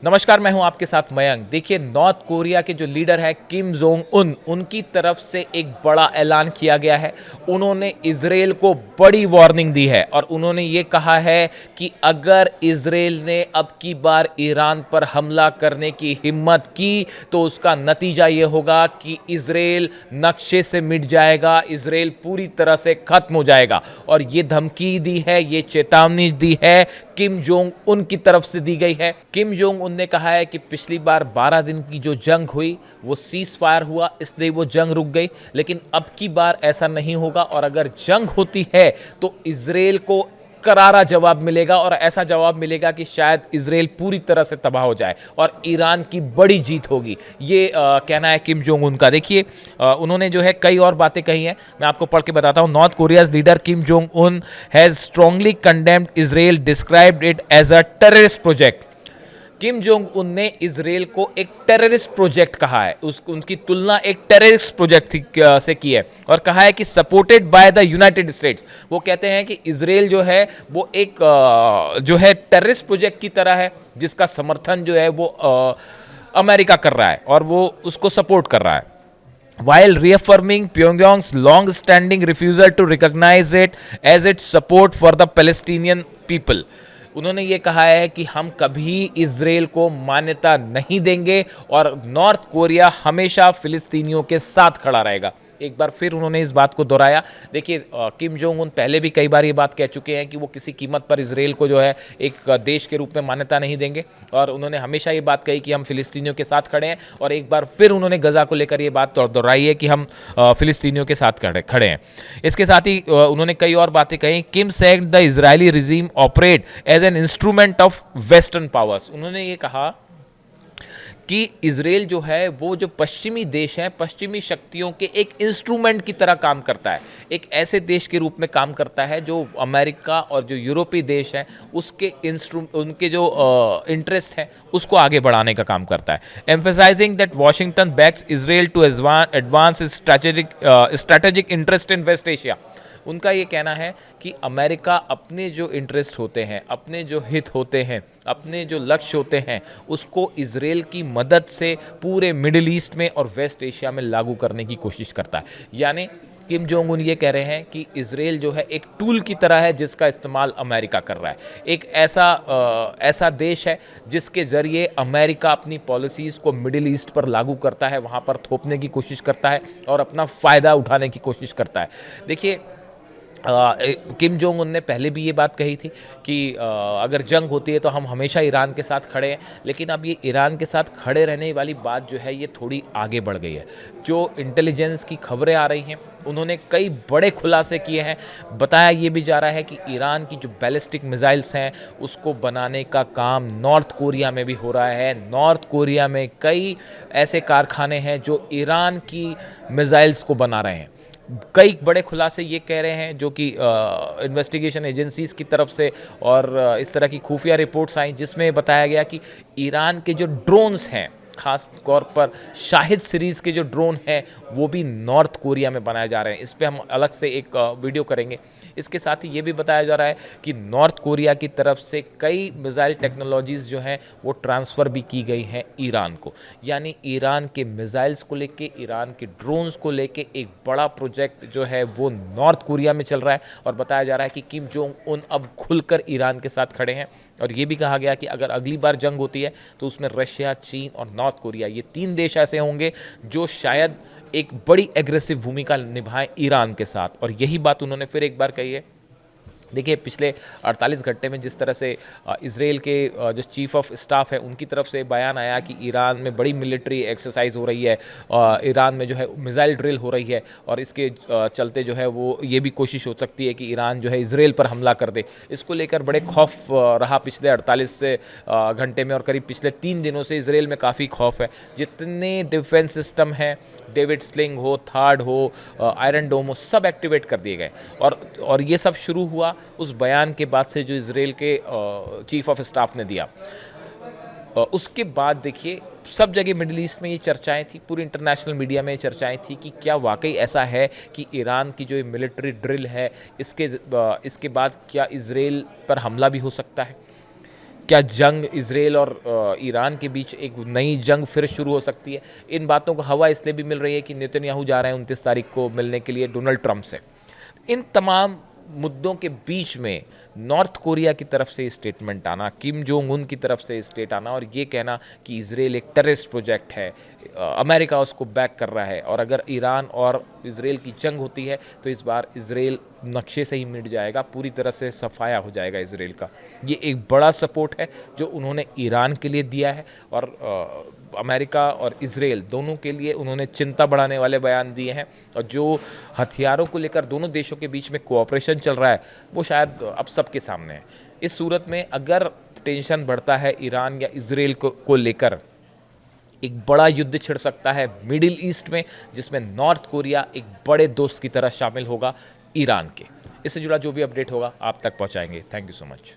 नमस्कार, मैं हूं आपके साथ मयंक। देखिए, नॉर्थ कोरिया के जो लीडर है किम जोंग उन, उनकी तरफ से एक बड़ा ऐलान किया गया है। उन्होंने इजराइल को बड़ी वार्निंग दी है और उन्होंने ये कहा है कि अगर इजराइल ने अब की बार ईरान पर हमला करने की हिम्मत की तो उसका नतीजा ये होगा कि इजराइल नक्शे से मिट जाएगा, इजराइल पूरी तरह से खत्म हो जाएगा। और ये धमकी दी है, ये चेतावनी दी है, किम जोंग उन की तरफ से दी गई है। किम जोंग उन ने कहा है कि पिछली बार 12 दिन की जो जंग हुई वो सीज फायर हुआ, इसलिए वो जंग रुक गई, लेकिन अब की बार ऐसा नहीं होगा। और अगर जंग होती है तो इजराइल को करारा जवाब मिलेगा और ऐसा जवाब मिलेगा कि शायद इजराइल पूरी तरह से तबाह हो जाए और ईरान की बड़ी जीत होगी। ये कहना है किम जोंग उन का। देखिए, उन्होंने जो है कई और बातें कही हैं, मैं आपको पढ़ के बताता हूं। North Korea's leader Kim Jong Un has strongly condemned Israel, described it as a terrorist project. Kim Jong Un ने इजराइल को एक टेररिस्ट प्रोजेक्ट कहा है, उनकी तुलना एक टेररिस्ट प्रोजेक्ट से की है और कहा है कि supported by the United states. वो कहते हैं कि इजराइल जो है वो एक जो है टेररिस्ट प्रोजेक्ट की तरह है, जिसका समर्थन जो है वो अमेरिका कर रहा है और वो उसको सपोर्ट कर रहा है। While reaffirming Pyongyang's long-standing refusal to recognize it as its support for the Palestinian people, उन्होंने ये कहा है कि हम कभी इजराइल को मान्यता नहीं देंगे और नॉर्थ कोरिया हमेशा फिलिस्तीनियों के साथ खड़ा रहेगा। एक बार फिर उन्होंने इस बात को दोहराया। देखिए, किम जोंग उन पहले भी कई बार ये बात कह चुके हैं कि वो किसी कीमत पर इजराइल को जो है एक देश के रूप में मान्यता नहीं देंगे और उन्होंने हमेशा ये बात कही कि हम फिलिस्तीनियों के साथ खड़े हैं। और एक बार फिर उन्होंने गजा को लेकर ये बात दोहराई है कि हम फिलिस्तीनियों के साथ खड़े हैं। इसके साथ ही उन्होंने कई और बातें कही। Kim said the Israeli regime operate as an instrument of western powers. उन्होंने ये कहा कि इजराइल जो है वो जो पश्चिमी देश हैं, पश्चिमी शक्तियों के एक इंस्ट्रूमेंट की तरह काम करता है, एक ऐसे देश के रूप में काम करता है जो अमेरिका और जो यूरोपीय देश हैं उसके उनके जो इंटरेस्ट हैं उसको आगे बढ़ाने का काम करता है। Emphasising that Washington backs Israel to advance strategic interest in West Asia. उनका ये कहना है कि अमेरिका अपने जो इंटरेस्ट होते हैं, अपने जो हित होते हैं, अपने जो लक्ष्य होते हैं, उसको इजराइल की मदद से पूरे मिडिल ईस्ट में और वेस्ट एशिया में लागू करने की कोशिश करता है। यानी किम जोंग उन ये कह रहे हैं कि इजराइल जो है एक टूल की तरह है जिसका इस्तेमाल अमेरिका कर रहा है। एक ऐसा देश है जिसके ज़रिए अमेरिका अपनी पॉलिसीज़ को मिडिल ईस्ट पर लागू करता है, वहाँ पर थोपने की कोशिश करता है और अपना फ़ायदा उठाने की कोशिश करता है। देखिए, किम जोंग उन ने पहले भी ये बात कही थी कि अगर जंग होती है तो हम हमेशा ईरान के साथ खड़े हैं, लेकिन अब ये ईरान के साथ खड़े रहने वाली बात जो है ये थोड़ी आगे बढ़ गई है। जो इंटेलिजेंस की खबरें आ रही हैं उन्होंने कई बड़े खुलासे किए हैं। बताया ये भी जा रहा है कि ईरान की जो बैलिस्टिक मिसाइल्स हैं उसको बनाने का काम नॉर्थ कोरिया में भी हो रहा है। नॉर्थ कोरिया में कई ऐसे कारखाने हैं जो ईरान की मिसाइल्स को बना रहे हैं। कई बड़े खुलासे ये कह रहे हैं जो कि इन्वेस्टिगेशन एजेंसीज़ की तरफ से और इस तरह की खुफिया रिपोर्ट्स आई जिसमें बताया गया कि ईरान के जो ड्रोन्स हैं, खास तौर पर शाहिद सीरीज़ के जो ड्रोन हैं वो भी नॉर्थ कोरिया में बनाए जा रहे हैं। इस पे हम अलग से एक वीडियो करेंगे। इसके साथ ही ये भी बताया जा रहा है कि नॉर्थ कोरिया की तरफ से कई मिसाइल टेक्नोलॉजीज़ जो हैं वो ट्रांसफ़र भी की गई हैं ईरान को। यानी ईरान के मिसाइल्स को लेके, ईरान के ड्रोन्स को लेके एक बड़ा प्रोजेक्ट जो है वो नॉर्थ कोरिया में चल रहा है और बताया जा रहा है कि किम जोंग उन अब खुलकर ईरान के साथ खड़े हैं। और ये भी कहा गया कि अगर अगली बार जंग होती है तो उसमें रशिया, चीन और नॉर्थ कोरिया, ये 3 देश ऐसे होंगे जो शायद एक बड़ी एग्रेसिव भूमिका निभाएं ईरान के साथ। और यही बात उन्होंने फिर एक बार कही है। देखिए, पिछले 48 घंटे में जिस तरह से इजराइल के जो चीफ ऑफ स्टाफ है उनकी तरफ से बयान आया कि ईरान में बड़ी मिलिट्री एक्सरसाइज हो रही है, ईरान में जो है मिसाइल ड्रिल हो रही है और इसके चलते जो है वो ये भी कोशिश हो सकती है कि ईरान जो है इजराइल पर हमला कर दे। इसको लेकर बड़े खौफ रहा पिछले 48 से घंटे में और करीब पिछले 3 दिनों से इजराइल में काफ़ी खौफ है। जितने डिफेंस सिस्टम हैं, डेविड स्लिंग हो, थार्ड हो, आयरन डोम हो, सब एक्टिवेट कर दिए गए। और ये सब शुरू हुआ उस बयान के बाद से जो इजराइल के चीफ ऑफ स्टाफ ने दिया। उसके बाद देखिए, सब जगह मिडिल ईस्ट में ये चर्चाएं थी, पूरी इंटरनेशनल मीडिया में ये चर्चाएं थी कि क्या वाकई ऐसा है कि ईरान की जो मिलिट्री ड्रिल है इसके बाद क्या इजराइल पर हमला भी हो सकता है। क्या जंग इजराइल और ईरान के बीच एक नई जंग फिर शुरू हो सकती है? इन बातों को हवा इसलिए भी मिल रही है कि नेतन्याहू जा रहे हैं 29 तारीख को मिलने के लिए डोनाल्ड ट्रंप से। इन तमाम मुद्दों के बीच में नॉर्थ कोरिया की तरफ से स्टेटमेंट आना, किम जोंग उन की तरफ से स्टेट आना और ये कहना कि इजराइल एक टेररिस्ट प्रोजेक्ट है, अमेरिका उसको बैक कर रहा है और अगर ईरान और इजराइल की जंग होती है तो इस बार इजराइल नक्शे से ही मिट जाएगा, पूरी तरह से सफाया हो जाएगा इजराइल का। ये एक बड़ा सपोर्ट है जो उन्होंने ईरान के लिए दिया है और अमेरिका और इजराइल दोनों के लिए उन्होंने चिंता बढ़ाने वाले बयान दिए हैं। और जो हथियारों को लेकर दोनों देशों के बीच में कोऑपरेशन चल रहा है वो शायद अब सबके सामने है। इस सूरत में अगर टेंशन बढ़ता है ईरान या इजराइल को लेकर, एक बड़ा युद्ध छिड़ सकता है मिडिल ईस्ट में, जिसमें नॉर्थ कोरिया एक बड़े दोस्त की तरह शामिल होगा ईरान के। इससे जुड़ा जो भी अपडेट होगा आप तक पहुंचाएंगे। Thank you so much.